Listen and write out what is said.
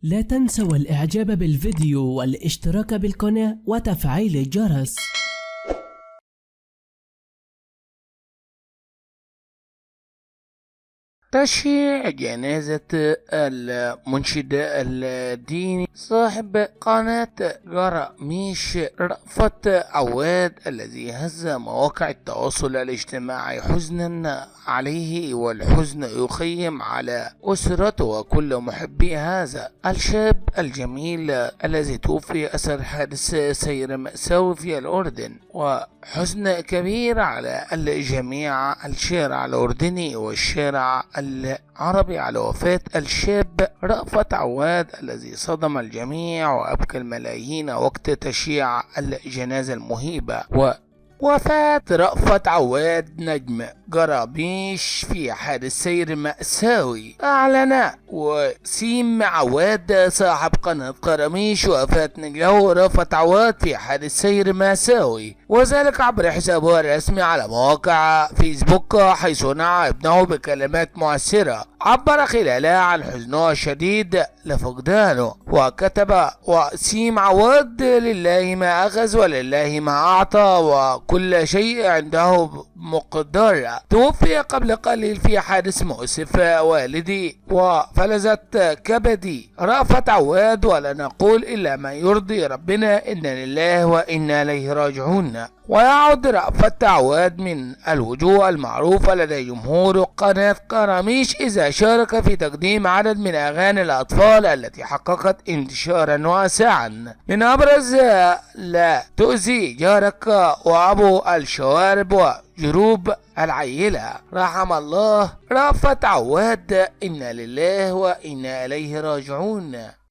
لا تنسوا الإعجاب بالفيديو والاشتراك بالقناة وتفعيل الجرس. تشييع جنازة المنشد الديني صاحب قناة قراميش رأفت عواد الذي هز مواقع التواصل الاجتماعي حزنا عليه، والحزن يخيم على أسرته وكل محبي هذا الشاب الجميل الذي توفي أثر حادث سير مأساوي في الأردن، وحزن كبير على الجميع، الشارع الأردني والشارع العربي، على وفاة الشاب رأفت عواد الذي صدم الجميع وأبكى الملايين وقت تشييع الجنازة المهيبة. وفاة رأفت عواد نجم قراميش في حادث سير مأساوي. أعلن وسيم عواد صاحب قناة قراميش وفاة نجمه رأفت عواد في حادث سير مأساوي، وذلك عبر حسابه الرسمي على مواقع فيسبوك، حيث نعى ابنه بكلمات مؤثرة عبر خلالها عن حزنه الشديد لفقدانه، وكتب: وسيم عواد لله ما أخذ ولله ما أعطى وكل شيء عنده مقدر. توفي قبل قليل في حادث مؤسف والدي وفلذت كبدي رأفت عواد، ولا نقول إلا ما يرضي ربنا، إنا لله وإنا إليه راجعون. ويعد رأفت عواد من الوجوه المعروفة لدى جمهور قناة قراميش إذا شارك في تقديم عدد من أغاني الأطفال التي حققت انتشارا واسعا، من أبرز لا تؤذي جارك وأبو الشوارب وجروب العيلة. رحم الله رأفت عواد، إنا لله وإنا إليه راجعون.